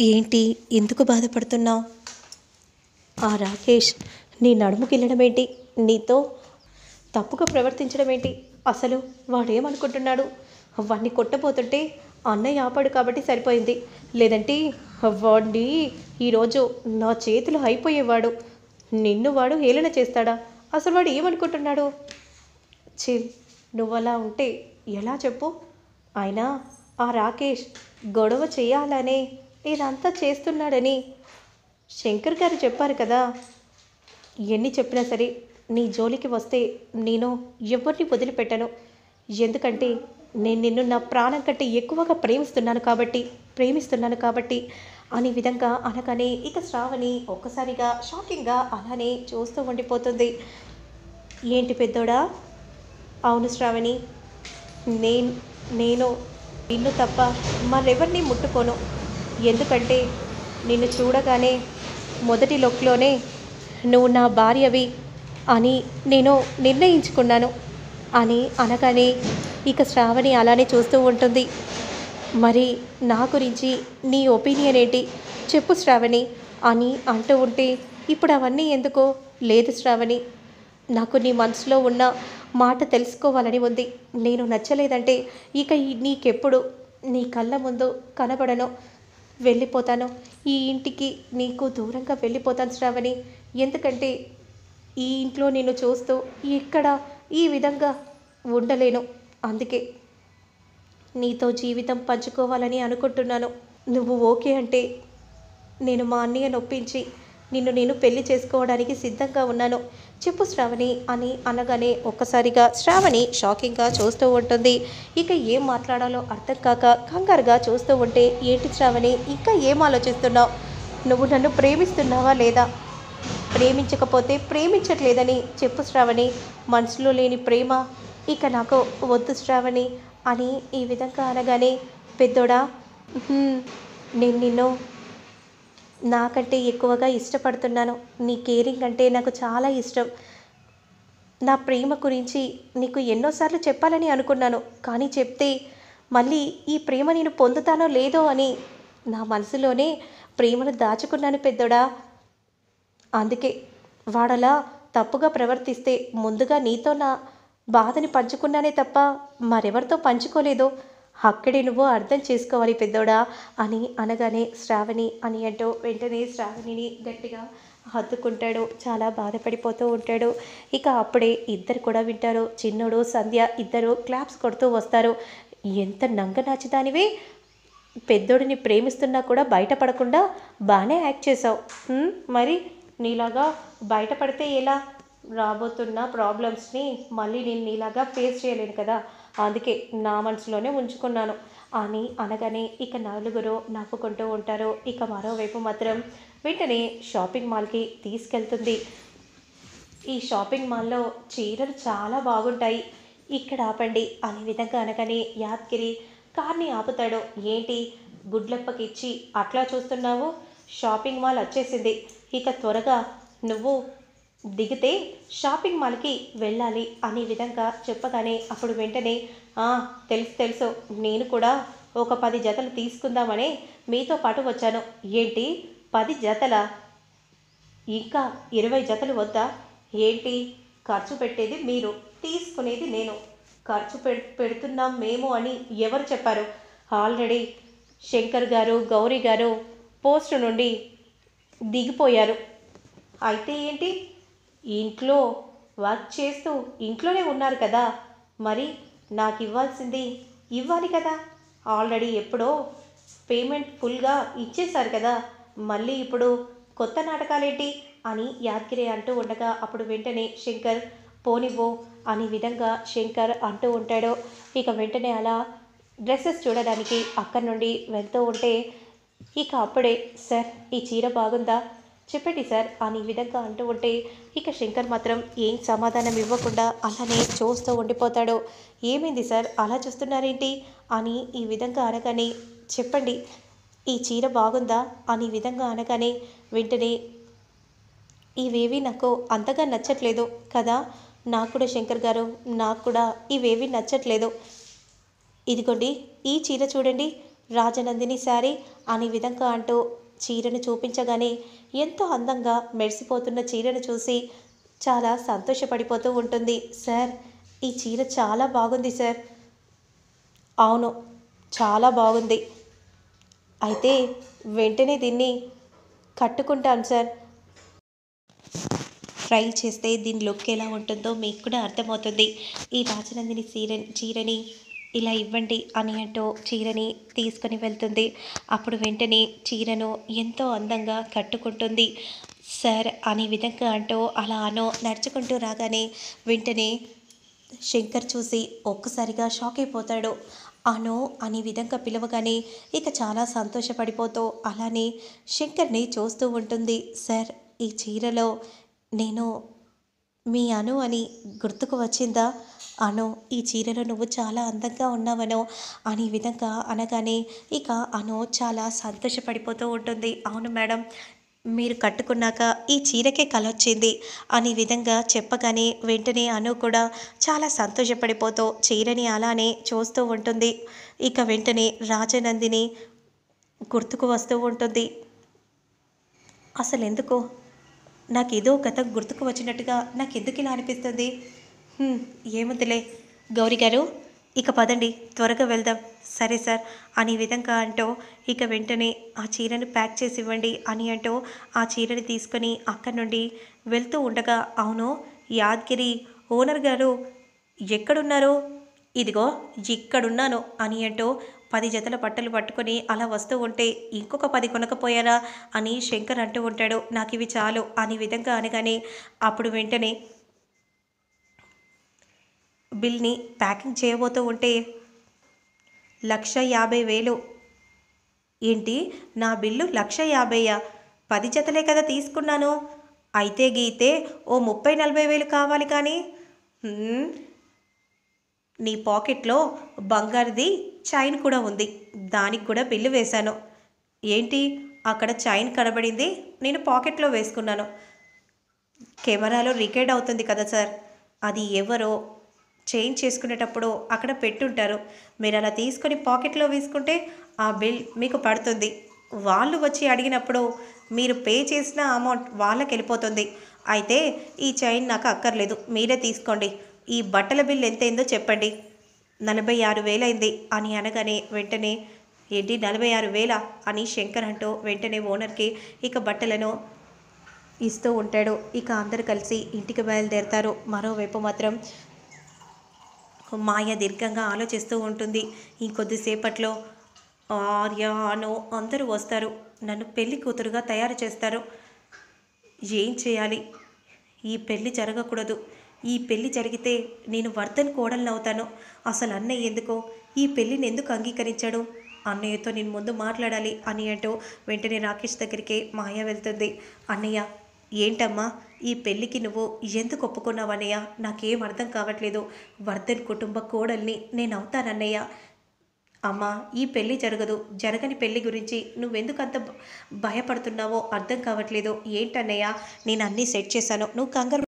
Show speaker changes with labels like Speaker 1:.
Speaker 1: ఏంటి ఎందుకు బాధపడుతున్నావు? ఆ రాకేష్ నీ నడుముకిల్లడమేంటి? నీతో తప్పుగా ప్రవర్తించడం ఏంటి? అసలు వాడేమనుకుంటున్నాడు? వాడిని కొట్టబోతుంటే అన్నయ్య ఆపాడు కాబట్టి సరిపోయింది. లేదంటే వాడిని ఈరోజు నా చేతులు అయిపోయేవాడు. నిన్ను వాడు హేళన చేస్తాడా? అసలు వాడు ఏమనుకుంటున్నాడు? ఛీ, నువ్వలా ఉంటే ఎలా చెప్పు? అయినా ఆ రాకేష్ గొడవ చేయాలనే ఇదంతా చేస్తున్నాడని శంకర్ గారు చెప్పారు కదా. ఎన్ని చెప్పినా సరే నీ జోలికి వస్తే నేను ఎవరిని వదిలిపెట్టను. ఎందుకంటే నేను నిన్ను నా ప్రాణం కంటే ఎక్కువగా ప్రేమిస్తున్నాను కాబట్టి అనే విధంగా అనగానే ఇక శ్రావణి ఒక్కసారిగా షాకింగ్గా అలానే చూస్తూ ఉండిపోతుంది. ఏంటి పెద్దోడా? అవును శ్రావణి, నేను నేను నిన్ను తప్ప మరెవరిని ముట్టుకోను. ఎందుకంటే నిన్ను చూడగానే మొదటి లుక్లోనే నువ్వు నా భార్యవి అని నేను నిర్ణయించుకున్నాను అని అనగానే ఇక శ్రావణి అలానే చూస్తూ ఉంటుంది. మరి నా గురించి నీ ఒపీనియన్ ఏంటి చెప్పు శ్రావణి అని అంటూ ఉంటే, ఇప్పుడు అవన్నీ ఎందుకో లేదు శ్రావణి, నాకు నీ మనసులో ఉన్న మాట తెలుసుకోవాలని ఉంది. నేను నచ్చలేదంటే ఇక నీకెప్పుడు నీ కళ్ళ ముందు కనబడను, వెళ్ళిపోతాను. ఈ ఇంటికి నీకు దూరంగా వెళ్ళిపోతాను శ్రావణి. ఎందుకంటే ఈ ఇంట్లో నిన్ను చూస్తూ ఇక్కడ ఈ విధంగా ఉండలేను. అందుకే నీతో జీవితం పంచుకోవాలని అనుకుంటున్నాను. నువ్వు ఓకే అంటే నేను మా అన్నయ్యను ఒప్పించి నిన్ను నేను పెళ్లి చేసుకోవడానికి సిద్ధంగా ఉన్నాను. చెప్పు శ్రావణి అని అనగానే ఒక్కసారిగా శ్రావణి షాకింగ్గా చూస్తూ ఉంటుంది. ఇక ఏం మాట్లాడాలో అర్థం కాక కంగారుగా చూస్తూ ఉంటే, ఏంటి శ్రావణి ఇంకా ఏం ఆలోచిస్తున్నావు? నువ్వు నన్ను ప్రేమిస్తున్నావా లేదా? ప్రేమించకపోతే ప్రేమించట్లేదని చెప్పు శ్రావణి. మనసులో లేని ప్రేమ ఇక నాకు వద్దు శ్రావణి అని ఈ విధంగా అనగానే, పెద్దోడా, నేను నిన్ను నాకంటే ఎక్కువగా ఇష్టపడుతున్నాను. నీ కేరింగ్ అంటే నాకు చాలా ఇష్టం. నా ప్రేమ గురించి నీకు ఎన్నోసార్లు చెప్పాలని అనుకున్నాను, కానీ చెప్తే మళ్ళీ ఈ ప్రేమ నేను పొందుతానో లేదో అని నా మనసులోనే ప్రేమను దాచుకున్నాను పెద్దోడా. అందుకే వాడలా తప్పుగా ప్రవర్తిస్తే ముందుగా నీతో నా బాధని పంచుకున్నానే తప్ప మరెవరితో పంచుకోలేదు. అక్కడే నువ్వు అర్థం చేసుకోవాలి పెద్దోడా అని అనగానే, శ్రావణి అని అంటూ వెంటనే శ్రావణిని గట్టిగా హత్తుకుంటాడు. చాలా బాధపడిపోతూ ఉంటాడు. ఇక అప్పుడే ఇద్దరు కూడా వింటారు. చిన్నోడు సంధ్య ఇద్దరు క్లాప్స్ కొడుతూ వస్తారు. ఎంత నంగనాచిదానివే, పెద్దోడిని ప్రేమిస్తున్నా కూడా బయటపడకుండా బాగానే యాక్ట్ చేసావు. మరి నీలాగా బయటపడితే ఎలా? రాబోతున్న ప్రాబ్లమ్స్ని మళ్ళీ నేను నీలాగా ఫేస్ చేయలేను కదా, అందుకే నా మనసులోనే ఉంచుకున్నాను అని అనగానే ఇక నలుగురు నవ్వుకుంటూ ఉంటారు. ఇక మరోవైపు మాత్రం వెంటనే షాపింగ్ మాల్కి తీసుకెళ్తుంది. ఈ షాపింగ్ మాల్లో చీరలు చాలా బాగుంటాయి, ఇక్కడ ఆపండి అనే విధంగా అనగానే యాద్గిరి కార్ని ఆపుతాడు. ఏంటి గుడ్లప్పకిచ్చి అట్లా చూస్తున్నావు? షాపింగ్ మాల్ వచ్చేసింది, ఇక త్వరగా నువ్వు దిగితే షాపింగ్ మాల్కి వెళ్ళాలి అనే విధంగా చెప్పగానే అప్పుడు వెంటనే తెలుసు, నేను కూడా ఒక 10 జతలు తీసుకుందామని మీతో పాటు వచ్చాను. ఏంటి 10 జతల? ఇంకా 20 జతలు వద్దా ఏంటి? ఖర్చు పెట్టేది మీరు, తీసుకునేది నేను. ఖర్చు పెడుతున్నాం మేము అని ఎవరు చెప్పారు? ఆల్రెడీ శంకర్ గారు గౌరీ గారు పోస్టు నుండి దిగిపోయారు. అయితే ఏంటి, ఇంట్లో వర్క్ చేస్తూ ఇంట్లోనే ఉన్నారు కదా, మరి నాకు ఇవ్వాల్సింది ఇవ్వాలి కదా. ఆల్రెడీ ఎప్పుడో పేమెంట్ ఫుల్గా ఇచ్చేశారు కదా, మళ్ళీ ఇప్పుడు కొత్త నాటకాలేంటి అని యాద్గిరి అంటూ ఉండగా అప్పుడు వెంటనే శంకర్ పోనివ్వు అనే విధంగా శంకర్ అంటూ ఉంటాడు. ఇక వెంటనే అలా డ్రెస్సెస్ చూడడానికి అక్కడి నుండి వెళ్తూ ఉంటే ఇక అప్పుడే, సార్ ఈ చీర బాగుందా చెప్పండి సార్ అని విధంగా అంటూ ఉంటే ఇక శంకర్ మాత్రం ఏం సమాధానం ఇవ్వకుండా అలానే చూస్తూ ఉండిపోతాడు. ఏమైంది సార్ అలా చూస్తున్నారేంటి అని ఈ విధంగా అనగానే, చెప్పండి ఈ చీర బాగుందా అని విధంగా అనగానే వెంటనే, ఇవేవి నాకు అంతగా నచ్చట్లేదు కదా. నాకు కూడా శంకర్ గారు, నాకు కూడా ఇవేవి నచ్చట్లేదు. ఇదిగోండి ఈ చీర చూడండి, రాజనందిని శారీ అనే విధంగా అంటూ చీరను చూపించగానే ఎంతో అందంగా మెరిసిపోతున్న చీరను చూసి చాలా సంతోషపడిపోతూ ఉంటుంది. సార్, ఈ చీర చాలా బాగుంది సార్. అవును, చాలా బాగుంది. అయితే వెంటనే దీన్ని కట్టుకుంటాను సార్. ట్రై చేస్తే దీని లుక్ ఎలా ఉంటుందో మీకు కూడా అర్థమవుతుంది. ఈ రాజనందిని చీరని ఇలా ఇవ్వండి అని అంటూ చీరని తీసుకొని వెళ్తుంది. అప్పుడు వెంటనే చీరను ఎంతో అందంగా కట్టుకుంటుంది. సార్ అనే విధంగా అంటూ అలా నడుచుకుంటూ రాగానే వెంటనే శంకర్ చూసి ఒక్కసారిగా షాక్ అయిపోతాడు. అను అనే విధంగా పిలవగానే ఇక చాలా సంతోషపడిపోతూ అలానే శంకర్ని చూస్తూ ఉంటుంది. సార్, ఈ చీరలో నేను మీ అను అని గుర్తుకు వచ్చిందా? అను, ఈ చీరలో నువ్వు చాలా అందంగా ఉన్నావను అనే విధంగా అనగానే ఇక అను చాలా సంతోషపడిపోతూ ఉంటుంది. అవును మేడం, మీరు కట్టుకున్నాక ఈ చీరకే కలొచ్చింది అనే విధంగా చెప్పగానే వెంటనే అను కూడా చాలా సంతోషపడిపోతూ చీరని అలానే చూస్తూ ఉంటుంది. ఇక వెంటనే రాజనందిని గుర్తుకు వస్తూ ఉంటుంది. అసలు ఎందుకు నాకు ఏదో గతం గుర్తుకు వచ్చినట్టుగా నాకు ఎందుకు ఇలా అనిపిస్తుంది? ఏముందిలే గౌరీ గారు, ఇక పదండి త్వరగా వెళ్దాం. సరే సార్ అనే విధంగా అంటూ ఇక వెంటనే ఆ చీరను ప్యాక్ చేసి ఇవ్వండి అని అంటూ ఆ చీరని తీసుకొని అక్కడి నుండి వెళ్తూ ఉండగా, అవును యాదగిరి ఓనర్ గారు ఎక్కడున్నారు? ఇదిగో ఇక్కడున్నాను అని అంటూ 10 జతల బట్టలు పట్టుకొని అలా వస్తూ ఉంటే, ఇంకొక 10 కొనకపోయారా అని శంకర్ అంటూ ఉంటాడు. నాకు ఇవి చాలు అనే విధంగా అనగానే అప్పుడు వెంటనే బిల్ని ప్యాకింగ్ చేయబోతూ ఉంటే 1,50,000. ఏంటి, నా బిల్లు 1,50,000? 10 జతలే కదా తీసుకున్నాను. అయితే గీతే ఓ 30,000-40,000 కావాలి కానీ. నీ పాకెట్లో బంగారుది చైన్ కూడా ఉంది, దానికి కూడా బిల్లు వేశాను. ఏంటి, అక్కడ చైన్ కనబడింది, నేను పాకెట్లో వేసుకున్నాను. కెమెరాలో రికార్డ్ అవుతుంది కదా సార్, అది ఎవరో చేంజ్ చేసుకునేటప్పుడు అక్కడ పెట్టుంటారు. మీరు అలా తీసుకొని పాకెట్లో వేసుకుంటే ఆ బిల్ మీకు పడుతుంది. వాళ్ళు వచ్చి అడిగినప్పుడు మీరు పే చేసిన అమౌంట్ వాళ్ళకి వెళ్ళిపోతుంది. అయితే ఈ చైన్ నాకు అక్కర్లేదు, మీరే తీసుకోండి. ఈ బట్టల బిల్ ఎంతైందో చెప్పండి. 46,000 అయింది అని అనగానే వెంటనే ఏంటి 46,000 అని శంకర్ అంటూ వెంటనే ఓనర్కి ఇక బట్టలను ఇస్తూ ఉంటాడు. ఇక అందరు కలిసి ఇంటికి బయలుదేరతారు. మరోవైపు మాత్రం మాయ దీర్ఘంగా ఆలోచిస్తూ ఉంటుంది. ఇంకొద్దిసేపట్లో ఆర్య అను అందరూ వస్తారు. నన్ను పెళ్లి కూతురుగా తయారు చేస్తారు. ఏం చేయాలి? ఈ పెళ్ళి జరగకూడదు. ఈ పెళ్ళి జరిగితే నేను వర్ధన్ కోడల్ని అవుతాను. అసలు అన్నయ్య ఎందుకో ఈ పెళ్ళిని ఎందుకు అంగీకరించాడు? అన్నయ్యతో నేను ముందు మాట్లాడాలి అని అంటూ వెంటనే రాకేష్ దగ్గరికి మాయ వెళ్తుంది. అన్నయ్య, ఏంటమ్మా ఈ పెళ్ళికి నువ్వు ఎందుకు ఒప్పుకున్నావన్నయ్య? నాకేం అర్థం కావట్లేదు. వర్ధన్ కుటుంబ కోడల్ని నేను అవుతానన్నయ్య. అమ్మా, ఈ పెళ్ళి జరగదు. జరగని పెళ్ళి గురించి నువ్వెందుకు అంత భయపడుతున్నావో అర్థం కావట్లేదు. ఏంటన్నయ్య, నేను అన్నీ సెట్ చేశాను, నువ్వు కంగారు